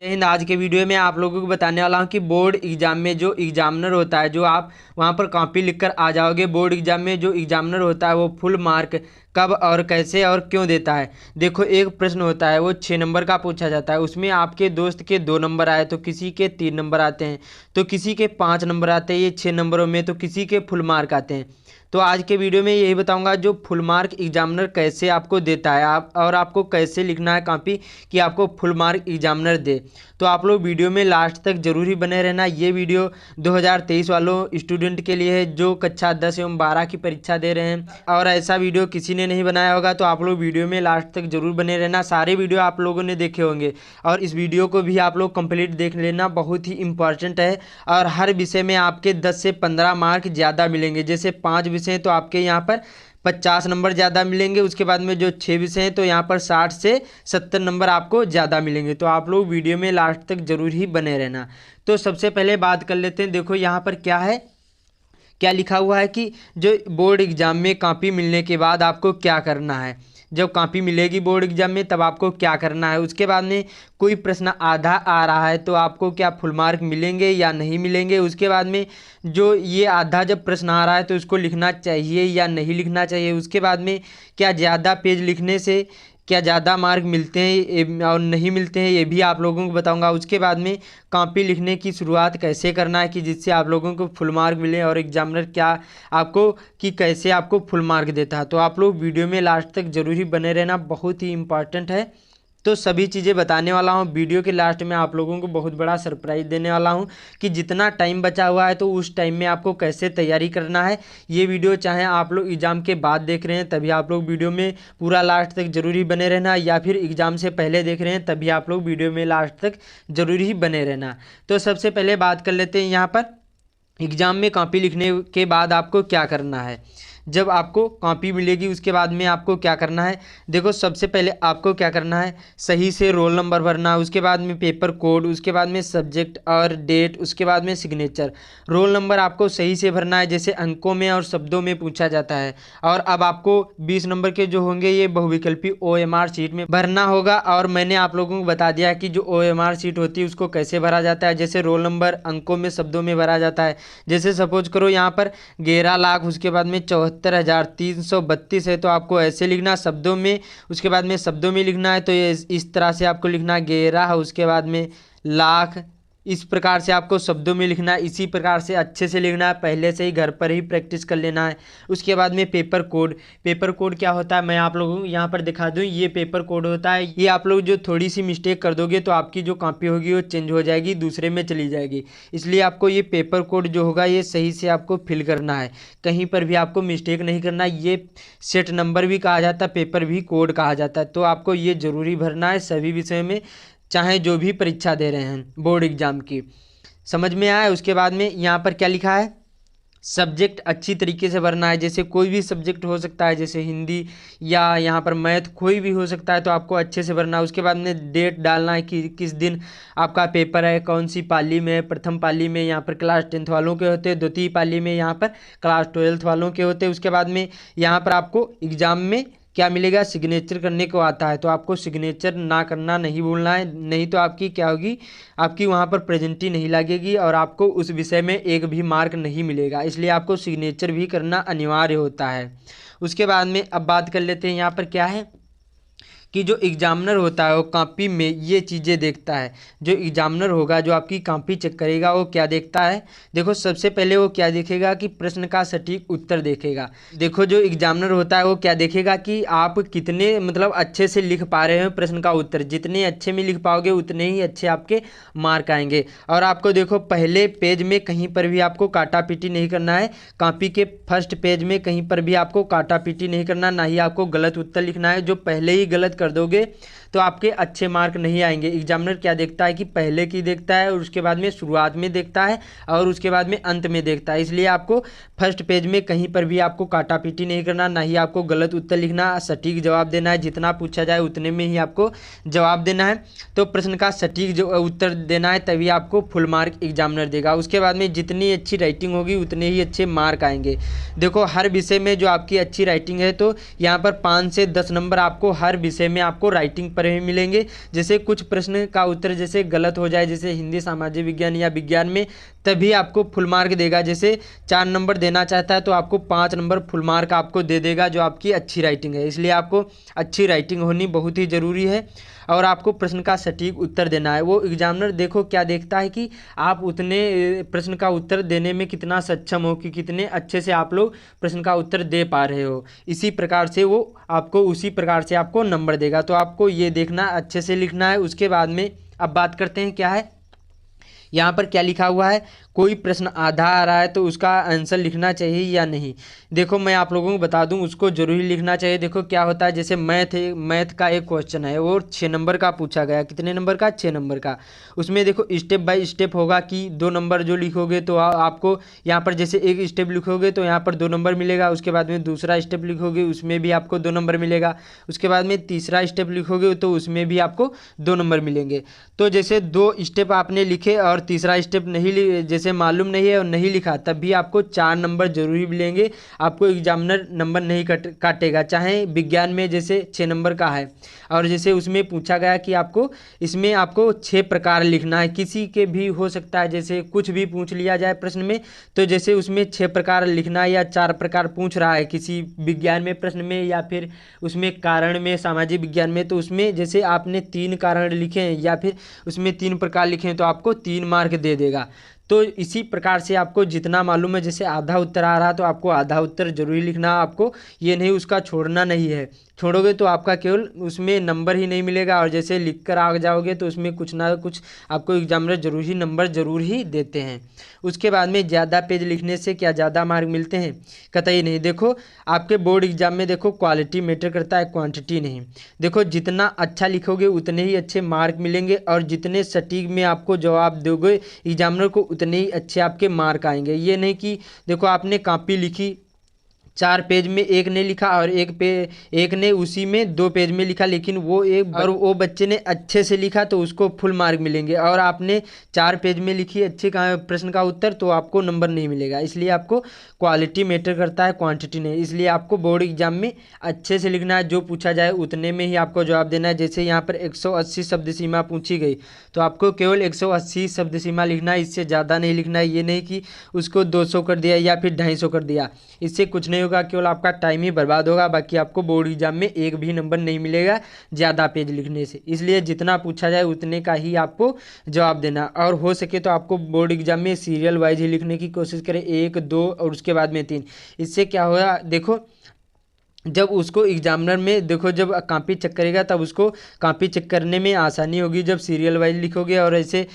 हिंद। आज के वीडियो में आप लोगों को बताने वाला हूं कि बोर्ड एग्जाम में जो एग्जामिनर होता है, जो आप वहां पर कॉपी लिखकर आ जाओगे, बोर्ड एग्जाम में जो एग्जामिनर होता है वो फुल मार्क कब और कैसे और क्यों देता है। देखो, एक प्रश्न होता है वो 6 नंबर का पूछा जाता है, उसमें आपके दोस्त के 2 नंबर आए तो किसी के 3 नंबर आते हैं, तो किसी के 5 नंबर आते हैं। ये 6 नंबरों में तो किसी के फुल मार्क आते हैं। तो आज के वीडियो में यही बताऊंगा जो फुल मार्क एग्जामिनर कैसे आपको देता है, आप और आपको कैसे लिखना है कॉपी कि आपको फुल मार्क एग्जामिनर दे। तो आप लोग वीडियो में लास्ट तक जरूर ही बने रहना। ये वीडियो 2023 वालों स्टूडेंट के लिए है जो कक्षा 10 एवं 12 की परीक्षा दे रहे हैं, और ऐसा वीडियो किसी ने नहीं बनाया होगा। तो आप लोग वीडियो में लास्ट तक जरूर बने रहना। सारे वीडियो आप लोगों ने देखे होंगे और इस वीडियो को भी आप लोग कंप्लीट देख लेना, बहुत ही इंपॉर्टेंट है। और हर विषय में आपके 10 से 15 मार्क ज़्यादा मिलेंगे। जैसे 5 विषय हैं तो आपके यहाँ पर 50 नंबर ज़्यादा मिलेंगे। उसके बाद में जो 6 विषय हैं तो यहाँ पर 60 से 70 नंबर आपको ज़्यादा मिलेंगे। तो आप लोग वीडियो में लास्ट तक जरूर ही बने रहना। तो सबसे पहले बात कर लेते हैं। देखो यहाँ पर क्या है, क्या लिखा हुआ है कि जो बोर्ड एग्जाम में कॉपी मिलने के बाद आपको क्या करना है। जब कॉपी मिलेगी बोर्ड एग्जाम में तब आपको क्या करना है। उसके बाद में कोई प्रश्न आधा आ रहा है तो आपको क्या फुल मार्क मिलेंगे या नहीं मिलेंगे। उसके बाद में जो ये आधा जब प्रश्न आ रहा है तो उसको लिखना चाहिए या नहीं लिखना चाहिए। उसके बाद में क्या ज़्यादा पेज लिखने से क्या ज़्यादा मार्क मिलते हैं और नहीं मिलते हैं, ये भी आप लोगों को बताऊंगा। उसके बाद में कॉपी लिखने की शुरुआत कैसे करना है कि जिससे आप लोगों को फुल मार्क मिले, और एग्जामिनर क्या आपको कि कैसे आपको फुल मार्क देता है। तो आप लोग वीडियो में लास्ट तक जरूर ही बने रहना, बहुत ही इंपॉर्टेंट है। तो सभी चीज़ें बताने वाला हूँ। वीडियो के लास्ट में आप लोगों को बहुत बड़ा सरप्राइज़ देने वाला हूँ कि जितना टाइम बचा हुआ है तो उस टाइम में आपको कैसे तैयारी करना है। ये वीडियो चाहे आप लोग एग्ज़ाम के बाद देख रहे हैं तभी आप लोग वीडियो में पूरा लास्ट तक जरूरी बने रहना, या फिर एग्ज़ाम से पहले देख रहे हैं तभी आप लोग वीडियो में लास्ट तक जरूरी ही बने रहना। तो सबसे पहले बात कर लेते हैं यहाँ पर एग्ज़ाम में कॉपी लिखने के बाद आपको क्या करना है। जब आपको कॉपी मिलेगी उसके बाद में आपको क्या करना है। देखो, सबसे पहले आपको क्या करना है, सही से रोल नंबर भरना, उसके बाद में पेपर कोड, उसके बाद में सब्जेक्ट और डेट, उसके बाद में सिग्नेचर। रोल नंबर आपको सही से भरना है जैसे अंकों में और शब्दों में पूछा जाता है। और अब आपको 20 नंबर के जो होंगे ये बहुविकल्पी OMR शीट में भरना होगा। और मैंने आप लोगों को बता दिया कि जो OMR शीट होती है उसको कैसे भरा जाता है। जैसे रोल नंबर अंकों में शब्दों में भरा जाता है। जैसे सपोज करो यहाँ पर 11 लाख, उसके बाद में 74,332 है तो आपको ऐसे लिखना शब्दों में। उसके बाद में शब्दों में लिखना है तो ये इस तरह से आपको लिखना 11, उसके बाद में लाख, इस प्रकार से आपको शब्दों में लिखना है। इसी प्रकार से अच्छे से लिखना है, पहले से ही घर पर ही प्रैक्टिस कर लेना है। उसके बाद में पेपर कोड। पेपर कोड क्या होता है मैं आप लोगों को यहाँ पर दिखा दूँ। ये पेपर कोड होता है, ये आप लोग जो थोड़ी सी मिस्टेक कर दोगे तो आपकी जो कॉपी होगी वो चेंज हो जाएगी, दूसरे में चली जाएगी। इसलिए आपको ये पेपर कोड जो होगा ये सही से आपको फिल करना है, कहीं पर भी आपको मिस्टेक नहीं करना। ये सेट नंबर भी कहा जाता है, पेपर भी कोड कहा जाता है। तो आपको ये ज़रूरी भरना है सभी विषय में, चाहे जो भी परीक्षा दे रहे हैं बोर्ड एग्जाम की। समझ में आया। उसके बाद में यहाँ पर क्या लिखा है, सब्जेक्ट अच्छी तरीके से भरना है। जैसे कोई भी सब्जेक्ट हो सकता है, जैसे हिंदी या यहाँ पर मैथ, कोई भी हो सकता है, तो आपको अच्छे से भरना है। उसके बाद में डेट डालना है कि किस दिन आपका पेपर है, कौन सी पाली में है। प्रथम पाली में यहाँ पर क्लास 10th वालों के होते हैं, द्वितीय पाली में यहाँ पर क्लास 12th वालों के होते हैं। उसके बाद में यहाँ पर आपको एग्जाम में क्या मिलेगा, सिग्नेचर करने को आता है तो आपको सिग्नेचर ना करना नहीं भूलना है, नहीं तो आपकी क्या होगी, आपकी वहाँ पर प्रेजेंटी नहीं लगेगी और आपको उस विषय में एक भी मार्क नहीं मिलेगा। इसलिए आपको सिग्नेचर भी करना अनिवार्य होता है। उसके बाद में अब बात कर लेते हैं यहाँ पर क्या है कि जो एग्जामिनर होता है वो कॉपी में ये चीज़ें देखता है। जो एग्जामिनर होगा जो आपकी कॉपी चेक करेगा वो क्या देखता है। देखो, सबसे पहले वो क्या देखेगा कि प्रश्न का सटीक उत्तर देखेगा। देखो, जो एग्जामिनर होता है वो क्या देखेगा कि आप कितने मतलब अच्छे से लिख पा रहे हो प्रश्न का उत्तर। जितने अच्छे में लिख पाओगे उतने ही अच्छे आपके मार्क आएंगे। और आपको देखो, पहले पेज में कहीं पर भी आपको काटा पीटी नहीं करना है। कॉपी के फर्स्ट पेज में कहीं पर भी आपको काटा पीटी नहीं करना, ना ही आपको गलत उत्तर लिखना है। जो पहले ही गलत कर दोगे तो आपके अच्छे मार्क नहीं आएंगे। एग्जामिनर क्या देखता है कि पहले की देखता है और उसके बाद में शुरुआत में देखता है और उसके बाद में अंत में देखता है। इसलिए आपको फर्स्ट पेज में कहीं पर भी आपको काटा पीटी नहीं करना, ना ही आपको गलत उत्तर लिखना, सटीक जवाब देना है। जितना पूछा जाए उतने में ही आपको जवाब देना है। तो प्रश्न का सटीक जो उत्तर देना है तभी आपको फुल मार्क एग्जामिनर देगा। उसके बाद में जितनी अच्छी राइटिंग होगी उतने ही अच्छे मार्क आएंगे। देखो, हर विषय में जो आपकी अच्छी राइटिंग है तो यहाँ पर 5 से 10 नंबर आपको हर विषय में आपको राइटिंग पर ही मिलेंगे। जैसे कुछ प्रश्न का उत्तर जैसे गलत हो जाए, जैसे हिंदी, सामाजिक विज्ञान या विज्ञान में, तभी आपको फुल मार्क देगा। जैसे 4 नंबर देना चाहता है तो आपको 5 नंबर फुल मार्क आपको दे देगा, जो आपकी अच्छी राइटिंग है। इसलिए आपको अच्छी राइटिंग होनी बहुत ही ज़रूरी है और आपको प्रश्न का सटीक उत्तर देना है। वो एग्जामिनर देखो क्या देखता है कि आप उतने प्रश्न का उत्तर देने में कितना सक्षम हो, कि कितने अच्छे से आप लोग प्रश्न का उत्तर दे पा रहे हो। इसी प्रकार से वो आपको उसी प्रकार से आपको नंबर देगा। तो आपको ये देखना, अच्छे से लिखना है। उसके बाद में अब बात करते हैं क्या है यहाँ पर क्या लिखा हुआ है। कोई प्रश्न आधा आ रहा है तो उसका आंसर लिखना चाहिए या नहीं। देखो मैं आप लोगों को बता दूं, उसको जरूरी लिखना चाहिए। देखो क्या होता है, जैसे मैथ का एक क्वेश्चन है और 6 नंबर का पूछा गया। कितने नंबर का? 6 नंबर का। उसमें देखो स्टेप बाय स्टेप होगा कि 2 नंबर जो लिखोगे तो आपको यहाँ पर जैसे एक स्टेप लिखोगे तो यहाँ पर 2 नंबर मिलेगा। उसके बाद में दूसरा स्टेप लिखोगे उसमें भी आपको 2 नंबर मिलेगा। उसके बाद में तीसरा स्टेप लिखोगे तो उसमें भी आपको 2 नंबर मिलेंगे। तो जैसे 2 स्टेप आपने लिखे और तीसरा स्टेप नहीं जैसे मालूम नहीं है और नहीं लिखा, तब भी आपको 4 नंबर जरूरी मिलेंगे। आपको एग्जामिनर नंबर नहीं काटेगा। चाहे विज्ञान में जैसे 6 नंबर का है और जैसे उसमें पूछा गया कि आपको इसमें आपको 6 प्रकार लिखना है, किसी के भी हो सकता है, जैसे कुछ भी पूछ लिया जाए प्रश्न में, तो जैसे उसमें 6 प्रकार लिखना है या 4 प्रकार पूछ रहा है किसी विज्ञान में प्रश्न में या फिर उसमें कारण में, सामाजिक विज्ञान में, तो उसमें जैसे आपने 3 कारण लिखे हैं या फिर उसमें 3 प्रकार लिखे हैं तो आपको 3 मार्क दे देगा। तो इसी प्रकार से आपको जितना मालूम है, जैसे आधा उत्तर आ रहा तो आपको आधा उत्तर जरूरी लिखना, आपको ये नहीं उसका छोड़ना नहीं है। छोड़ोगे तो आपका केवल उसमें नंबर ही नहीं मिलेगा और जैसे लिख कर आ जाओगे तो उसमें कुछ ना कुछ आपको एग्जामिनर जरूरी नंबर जरूर ही देते हैं। उसके बाद में ज़्यादा पेज लिखने से क्या ज़्यादा मार्क मिलते हैं? कतई नहीं। देखो आपके बोर्ड एग्जाम में देखो क्वालिटी मैटर करता है, क्वांटिटी नहीं। देखो जितना अच्छा लिखोगे उतने ही अच्छे मार्क मिलेंगे और जितने सटीक में आपको जवाब दोगे एग्जामिनर को उतने ही अच्छे आपके मार्क आएंगे। ये नहीं कि देखो आपने कॉपी लिखी 4 पेज में एक ने लिखा और एक ने उसी में 2 पेज में लिखा, लेकिन वो बच्चे ने अच्छे से लिखा तो उसको फुल मार्क मिलेंगे और आपने 4 पेज में लिखी अच्छे प्रश्न का उत्तर तो आपको नंबर नहीं मिलेगा। इसलिए आपको क्वालिटी मैटर करता है, क्वांटिटी नहीं। इसलिए आपको बोर्ड एग्जाम में अच्छे से लिखना है, जो पूछा जाए उतने में ही आपको जवाब देना है। जैसे यहाँ पर 180 शब्द सीमा पूछी गई तो आपको केवल 180 शब्द सीमा लिखना है, इससे ज़्यादा नहीं लिखना है। ये नहीं कि उसको 200 कर दिया या फिर 250 कर दिया, इससे कुछ नहीं होगा, केवल आपका टाइम ही बर्बाद होगा। बाकी आपको बोर्ड एग्जाम में एक भी नंबर नहीं मिलेगा ज़्यादा पेज लिखने से। इसलिए जितना पूछा जाए उतने का ही आपको जवाब देना और हो सके तो आपको बोर्ड एग्जाम में सीरियल वाइज ही लिखने की कोशिश करें, 1, 2 और उसके बाद में 3। इससे क्या होगा, देखो जब उसको एग्जामिनर में देखो जब कॉपी चेक करेगा तब उसको कॉपी चेक करने में आसानी होगी जब सीरियल वाइज लिखोगे। और ऐसे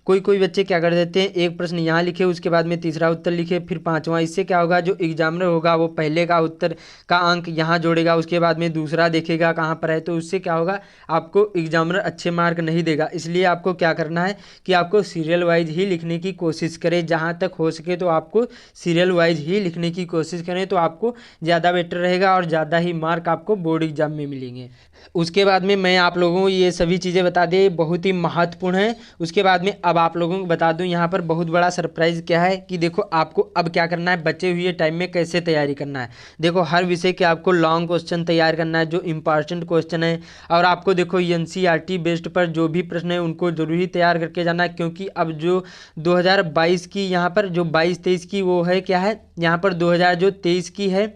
कोई बच्चे क्या कर देते हैं, एक प्रश्न यहाँ लिखे उसके बाद में तीसरा उत्तर लिखे फिर 5वां। इससे क्या होगा, जो एग्जामिनर होगा वो पहले का उत्तर का अंक यहाँ जोड़ेगा, उसके बाद में दूसरा देखेगा कहाँ पर है, तो उससे क्या होगा आपको एग्जामिनर अच्छे मार्क नहीं देगा। इसलिए आपको क्या करना है कि आपको सीरियल वाइज ही लिखने की कोशिश करें, जहाँ तक हो सके तो आपको सीरियल वाइज ही लिखने की कोशिश करें तो आपको ज़्यादा बेटर रहेगा और ज़्यादा ही मार्क आपको बोर्ड एग्जाम में मिलेंगे। उसके बाद में मैं आप लोगों को ये सभी चीज़ें बता दें, बहुत ही महत्वपूर्ण है। उसके बाद में अब आप लोगों को बता दूं यहाँ पर बहुत बड़ा सरप्राइज़ क्या है कि देखो आपको अब क्या करना है, बचे हुए टाइम में कैसे तैयारी करना है। देखो हर विषय के आपको लॉन्ग क्वेश्चन तैयार करना है जो इंपॉर्टेंट क्वेश्चन है, और आपको देखो एनसीईआरटी बेस्ड पर जो भी प्रश्न है उनको जरूर ही तैयार करके जाना है। क्योंकि अब जो 2022 की यहाँ पर जो 22-23 की वो है क्या है, यहाँ पर 2023 की है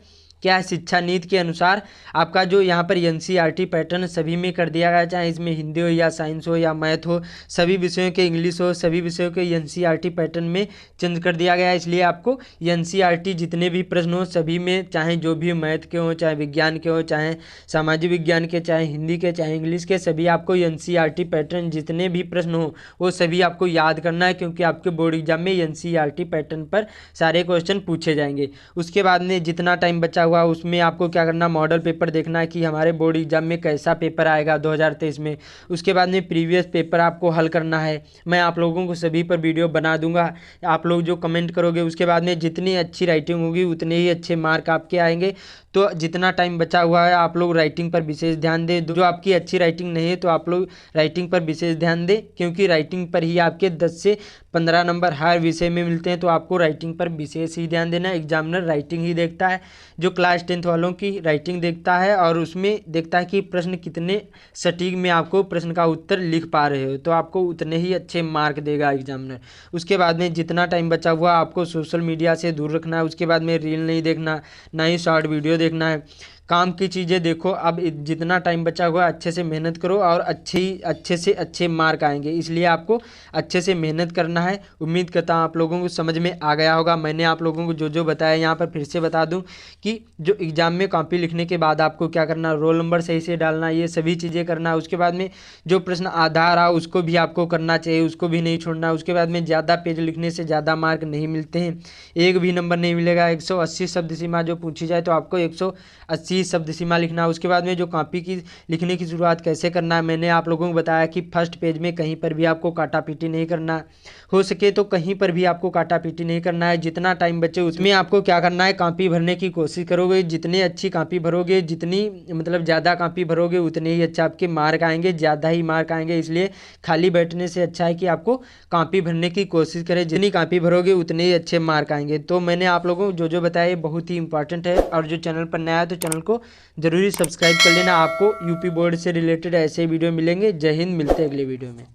क्या है, शिक्षा नीति के अनुसार आपका जो यहाँ पर एनसीईआरटी पैटर्न सभी में कर दिया गया, चाहे इसमें हिंदी हो या साइंस हो या मैथ हो, सभी विषयों के, इंग्लिश हो, सभी विषयों के एनसीईआरटी पैटर्न में चेंज कर दिया गया है। इसलिए आपको एनसीईआरटी जितने भी प्रश्न हो सभी में, चाहे जो भी मैथ के हो, चाहे विज्ञान के हो, चाहे सामाजिक विज्ञान के, चाहे हिंदी के, चाहे इंग्लिश के, सभी आपको एनसीईआरटी पैटर्न जितने भी प्रश्न हो वो सभी आपको याद करना है। क्योंकि आपके बोर्ड एग्जाम में एनसीईआरटी पैटर्न पर सारे क्वेश्चन पूछे जाएंगे। उसके बाद में जितना टाइम बचा हुआ उसमें आपको क्या करना, मॉडल पेपर देखना है कि हमारे बोर्ड एग्जाम में कैसा पेपर आएगा 2023 में। उसके बाद में प्रीवियस पेपर आपको हल करना है। मैं आप लोगों को सभी पर वीडियो बना दूंगा, आप लोग जो कमेंट करोगे उसके बाद में जितनी अच्छी राइटिंग होगी उतने ही अच्छे मार्क आपके आएंगे। तो जितना टाइम बचा हुआ है आप लोग राइटिंग पर विशेष ध्यान दें। जो आपकी अच्छी राइटिंग नहीं है तो आप लोग राइटिंग पर विशेष ध्यान दें, क्योंकि राइटिंग पर ही आपके 10 से 15 नंबर हर विषय में मिलते हैं। तो आपको राइटिंग पर विशेष ही ध्यान देना है। एग्जामिनर राइटिंग ही देखता है, जो क्लास 10th वालों की राइटिंग देखता है और उसमें देखता है कि प्रश्न कितने सटीक में आपको प्रश्न का उत्तर लिख पा रहे हो, तो आपको उतने ही अच्छे मार्क देगा एग्जामिनर। उसके बाद में जितना टाइम बचा हुआ आपको सोशल मीडिया से दूर रखना है। उसके बाद में रील नहीं देखना, ना ही शॉर्ट वीडियो देखना है, काम की चीज़ें देखो। अब जितना टाइम बचा हुआ अच्छे से मेहनत करो और अच्छे से अच्छे मार्क आएंगे, इसलिए आपको अच्छे से मेहनत करना है। उम्मीद करता हूँ आप लोगों को समझ में आ गया होगा। मैंने आप लोगों को जो जो बताया यहाँ पर फिर से बता दूँ कि जो एग्ज़ाम में कॉपी लिखने के बाद आपको क्या करना, रोल नंबर सही से डालना, ये सभी चीज़ें करना। उसके बाद में जो प्रश्न आधा रहा उसको भी आपको करना चाहिए, उसको भी नहीं छोड़ना। उसके बाद में ज़्यादा पेज लिखने से ज़्यादा मार्क नहीं मिलते हैं, एक भी नंबर नहीं मिलेगा। 180 शब्द सीमा जो पूछी जाए तो आपको 180 शब्द सीमा लिखना। उसके बाद में जो कॉपी की लिखने की शुरुआत कैसे करना है मैंने आप लोगों को बताया कि फर्स्ट पेज में कहीं पर भी आपको काटा पीटी नहीं करना, हो सके तो कहीं पर भी आपको काटा पीटी नहीं करना है। जितना टाइम बचे उसमें आपको क्या करना है, कॉपी भरने की कोशिश करोगे। जितनी अच्छी कॉपी भरोगे, जितनी मतलब ज़्यादा कॉपी भरोगे उतने ही अच्छा आपके मार्क आएंगे, ज़्यादा ही मार्क आएंगे। इसलिए खाली बैठने से अच्छा है कि आपको कॉपी भरने की कोशिश करें। जितनी कॉपी भरोगे उतने ही अच्छे मार्क आएंगे। तो मैंने आप लोगों को जो जो बताया ये बहुत ही इंपॉर्टेंट है, और जो चैनल पर नया है तो चैनल को ज़रूरी सब्सक्राइब कर लेना। आपको यूपी बोर्ड से रिलेटेड ऐसे वीडियो मिलेंगे। जय हिंद, मिलते हैं अगले वीडियो में।